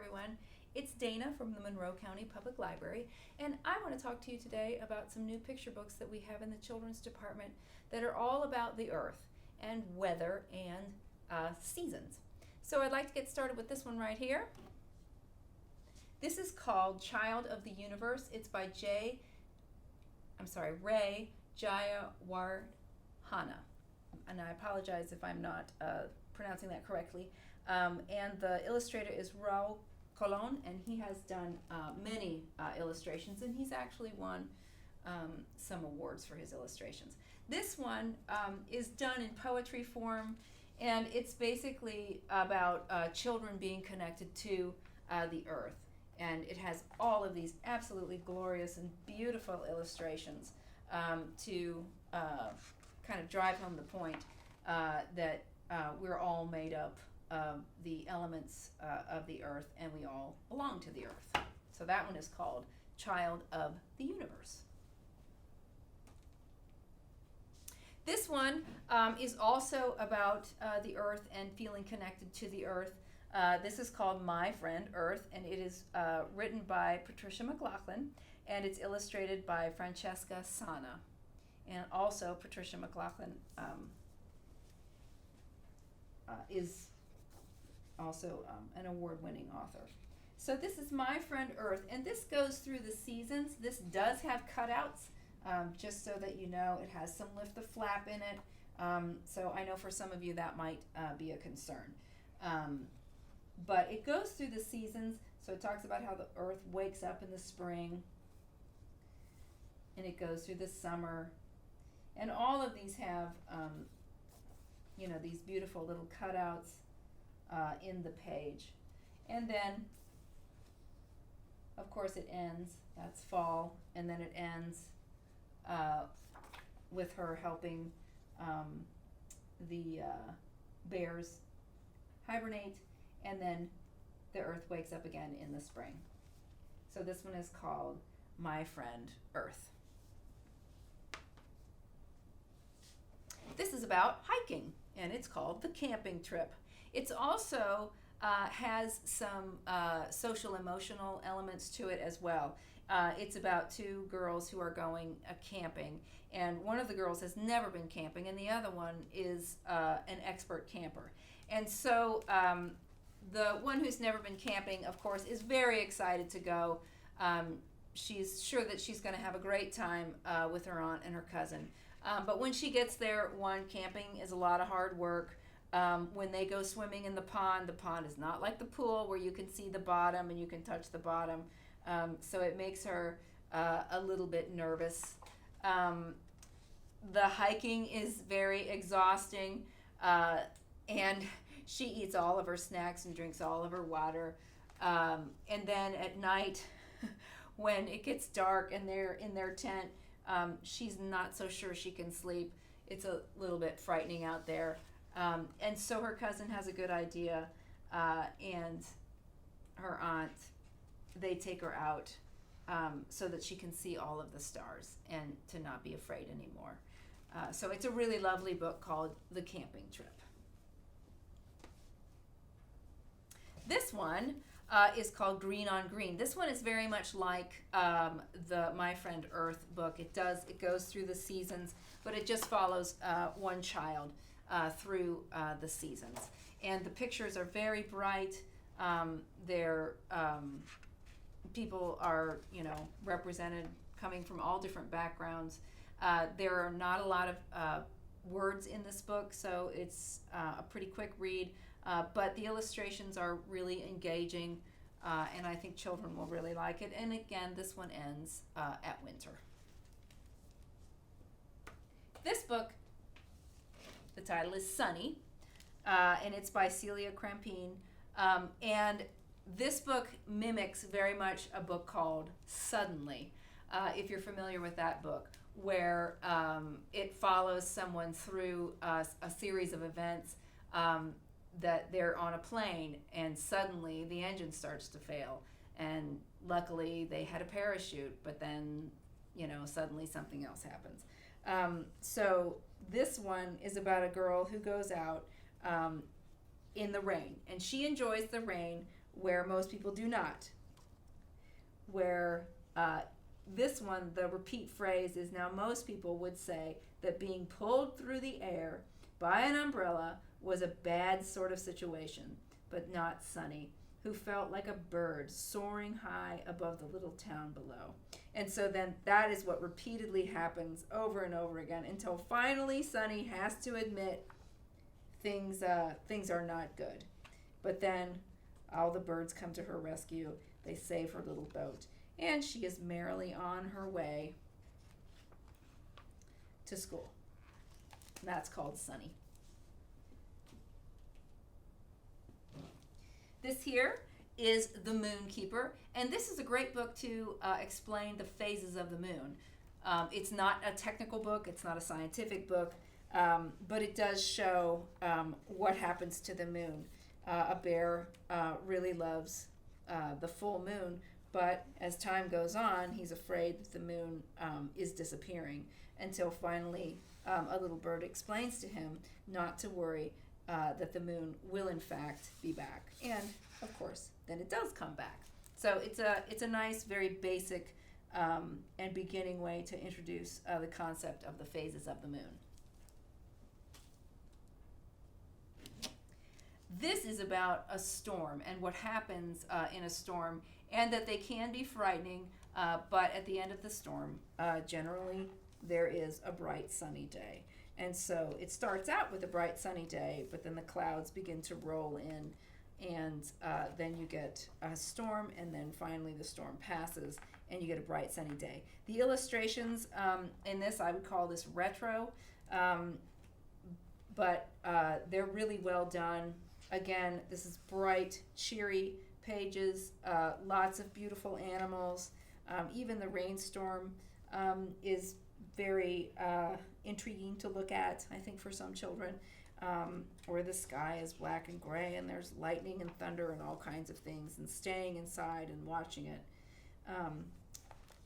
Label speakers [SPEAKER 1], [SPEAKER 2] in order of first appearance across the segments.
[SPEAKER 1] everyone. It's Dana from the Monroe County Public Library, and I want to talk to you today about some new picture books that we have in the children's department that are all about the earth and weather and seasons. So I'd like to get started with this one right here. This is called Child of the Universe. It's by Ray Jayawardena. And I apologize if I'm not pronouncing that correctly. And the illustrator is Raul Colon, and he has done many illustrations, and he's actually won some awards for his illustrations. This one is done in poetry form, and it's basically about children being connected to the earth. And it has all of these absolutely glorious and beautiful illustrations to kind of drive home the point that we're all made up of the elements of the earth, and we all belong to the earth. So that one is called Child of the Universe. This one is also about the earth and feeling connected to the earth. This is called My Friend Earth, and it is written by Patricia McLaughlin, and it's illustrated by Francesca Sana. And also Patricia McLaughlin is also an award-winning author. So this is My Friend Earth, and this goes through the seasons. This does have cutouts, just so that you know. It has some lift the flap in it, so I know for some of you that might be a concern. But it goes through the seasons, so it talks about how the earth wakes up in the spring, and it goes through the summer, and all of these have these beautiful little cutouts in the page. And then of course it ends, that's fall, and then it ends with her helping the bears hibernate, and then the earth wakes up again in the spring. So this one is called My Friend Earth. This is about hiking, and it's called The Camping Trip. It's also has some social emotional elements to it as well. It's about two girls who are going camping, and one of the girls has never been camping, and the other one is an expert camper. And so the one who's never been camping, of course, is very excited to go. She's sure that she's going to have a great time with her aunt and her cousin. But when she gets there, camping is a lot of hard work. When they go swimming in the pond is not like the pool where you can see the bottom and you can touch the bottom. So it makes her a little bit nervous. The hiking is very exhausting, and she eats all of her snacks and drinks all of her water. And then at night, when it gets dark and they're in their tent, she's not so sure she can sleep. It's a little bit frightening out there. And so her cousin has a good idea, and her aunt, they take her out so that she can see all of the stars and to not be afraid anymore. So it's a really lovely book called The Camping Trip. This one is called Green on Green. This one is very much like the My Friend Earth book. It goes through the seasons, but it just follows one child through the seasons. And the pictures are very bright. People are, represented coming from all different backgrounds. There are not a lot of words in this book, so it's a pretty quick read. But the illustrations are really engaging, and I think children will really like it. And again, this one ends at winter. This book, the title is Sunny, and it's by Celia Crampine. And this book mimics very much a book called Suddenly, if you're familiar with that book, where it follows someone through a series of events that they're on a plane, and suddenly the engine starts to fail, and luckily they had a parachute, but then suddenly something else happens. So this one is about a girl who goes out in the rain, and she enjoys the rain, where most people do not. Where this one, the repeat phrase is, now most people would say that being pulled through the air by an umbrella was a bad sort of situation, but not Sunny, who felt like a bird soaring high above the little town below. And so then that is what repeatedly happens over and over again until finally Sunny has to admit things are not good. But then all the birds come to her rescue. They save her little boat, and she is merrily on her way to school. And that's called Sunny. This here is The Moon Keeper, and this is a great book to explain the phases of the moon. It's not a technical book, it's not a scientific book, but it does show what happens to the moon. A bear really loves the full moon, but as time goes on, he's afraid that the moon is disappearing, until finally a little bird explains to him not to worry, that the moon will in fact be back. And of course, then it does come back. So it's a nice, very basic and beginning way to introduce the concept of the phases of the moon. This is about a storm and what happens in a storm, and that they can be frightening, but at the end of the storm, generally there is a bright sunny day. And so it starts out with a bright sunny day, but then the clouds begin to roll in, and then you get a storm, and then finally the storm passes and you get a bright sunny day. The illustrations in this, I would call this retro, but they're really well done. Again, this is bright, cheery pages, lots of beautiful animals. Even the rainstorm is very intriguing to look at, I think, for some children, where the sky is black and gray and there's lightning and thunder and all kinds of things, and staying inside and watching it.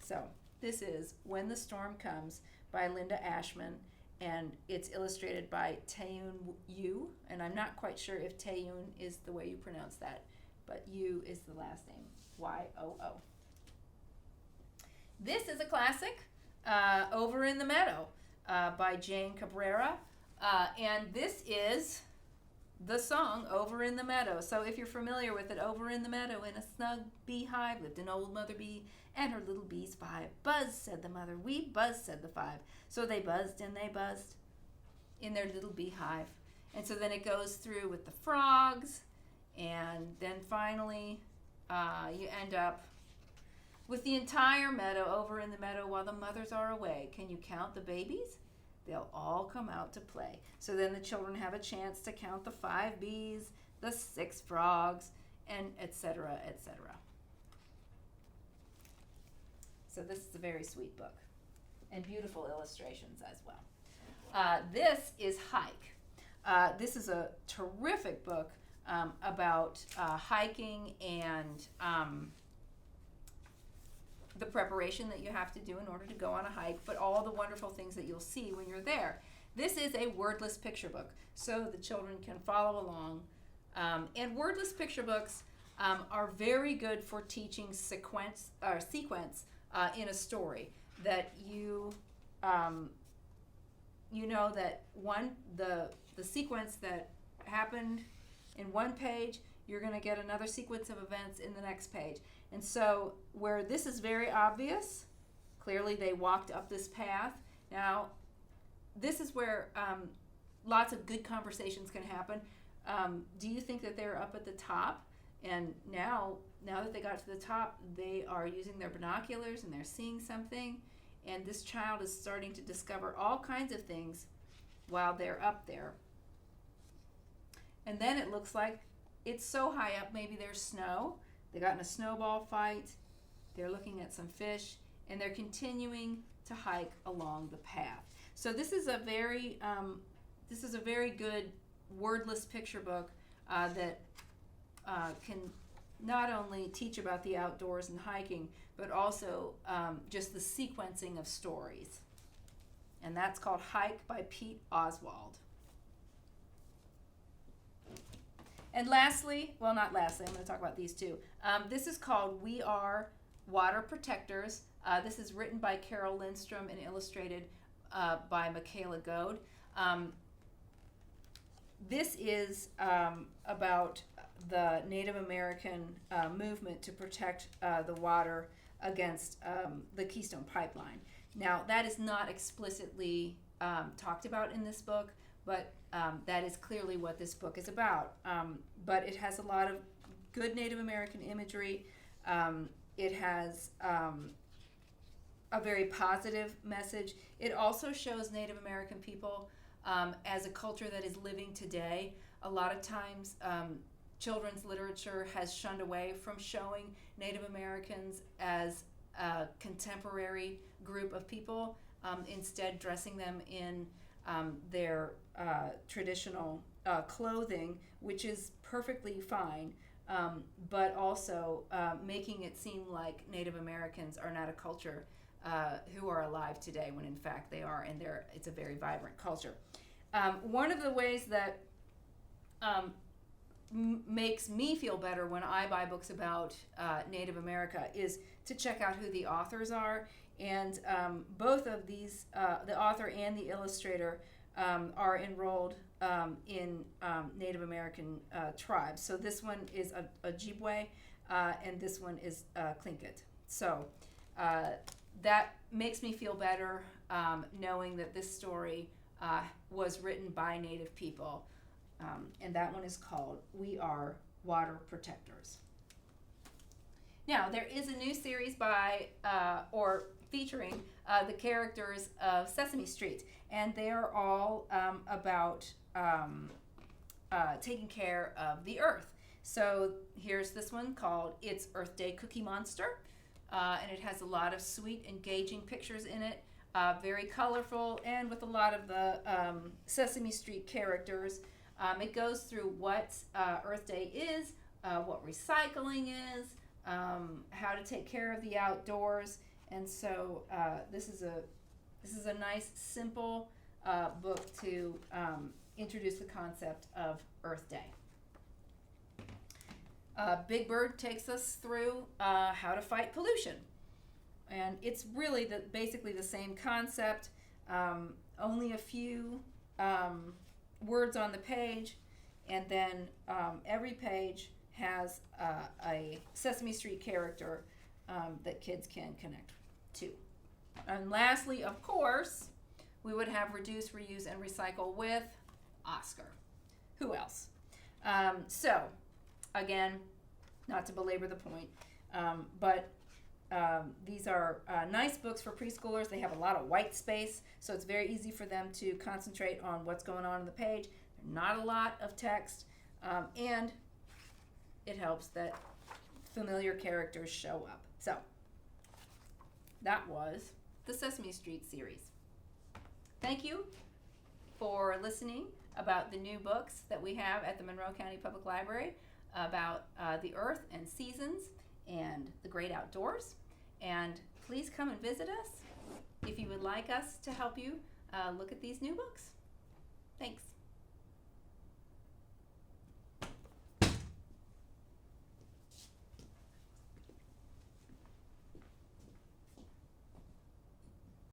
[SPEAKER 1] So this is When the Storm Comes by Linda Ashman, and it's illustrated by Taeyoon Yu, and I'm not quite sure if Taeyoon is the way you pronounce that, but Yu is the last name, Y-O-O. This is a classic, Over in the Meadow, by Jane Cabrera, and this is the song Over in the Meadow. So if you're familiar with it, over in the meadow in a snug beehive lived an old mother bee and her little bees 5. Buzz, said the mother, we buzz, said the 5. So they buzzed and they buzzed in their little beehive. And so then it goes through with the frogs, and then finally you end up with the entire meadow over in the meadow while the mothers are away. Can you count the babies? They'll all come out to play. So then the children have a chance to count the 5 bees, the 6 frogs, and etc., etc. So this is a very sweet book, and beautiful illustrations as well. This is Hike. This is a terrific book about hiking and the preparation that you have to do in order to go on a hike, but all the wonderful things that you'll see when you're there. This is a wordless picture book, so the children can follow along. And wordless picture books are very good for teaching sequence in a story, that you know that the sequence that happened in one page, you're going to get another sequence of events in the next page. And so where this is very obvious, clearly they walked up this path. Now, this is where lots of good conversations can happen. Do you think that they're up at the top? And now that they got to the top, they are using their binoculars and they're seeing something. And this child is starting to discover all kinds of things while they're up there. And then it looks like it's so high up, maybe there's snow. They got in a snowball fight. They're looking at some fish, and they're continuing to hike along the path. So this is a very good wordless picture book that can not only teach about the outdoors and hiking, but also just the sequencing of stories. And that's called Hike by Pete Oswald. And lastly, well, not lastly, I'm going to talk about these two. This is called We Are Water Protectors. This is written by Carol Lindstrom and illustrated by Michaela Goad. This is about the Native American movement to protect the water against the Keystone Pipeline. Now, that is not explicitly talked about in this book, but that is clearly what this book is about. But it has a lot of good Native American imagery. It has a very positive message. It also shows Native American people as a culture that is living today. A lot of times, children's literature has shunned away from showing Native Americans as a contemporary group of people, instead dressing them in their traditional clothing, which is perfectly fine, but also making it seem like Native Americans are not a culture who are alive today, when in fact they are, and it's a very vibrant culture. One of the ways that makes me feel better when I buy books about Native America is to check out who the authors are. And both of these, the author and the illustrator, are enrolled in Native American tribes. So this one is a Ojibwe, and this one is Tlingit. So that makes me feel better knowing that this story was written by Native people. And that one is called We Are Water Protectors. Now, there is a new series by, or featuring, the characters of Sesame Street, and they are all about taking care of the earth. So here's this one called It's Earth Day Cookie Monster, and it has a lot of sweet, engaging pictures in it, very colorful, and with a lot of the Sesame Street characters. It goes through what Earth Day is, what recycling is, how to take care of the outdoors, and so this is a nice, simple book to introduce the concept of Earth Day. Big Bird takes us through how to fight pollution, and it's really basically the same concept, only a few words on the page, and then every page has a Sesame Street character that kids can connect to. And lastly, of course, we would have Reduce, Reuse, and Recycle with Oscar. Who else? So, again, not to belabor the point, but these are nice books for preschoolers. They have a lot of white space, so it's very easy for them to concentrate on what's going on the page. Not a lot of text, and it helps that familiar characters show up. So that was the Sesame Street series. Thank you for listening about the new books that we have at the Monroe County Public Library about the earth and seasons and the great outdoors. And please come and visit us if you would like us to help you look at these new books. Thanks.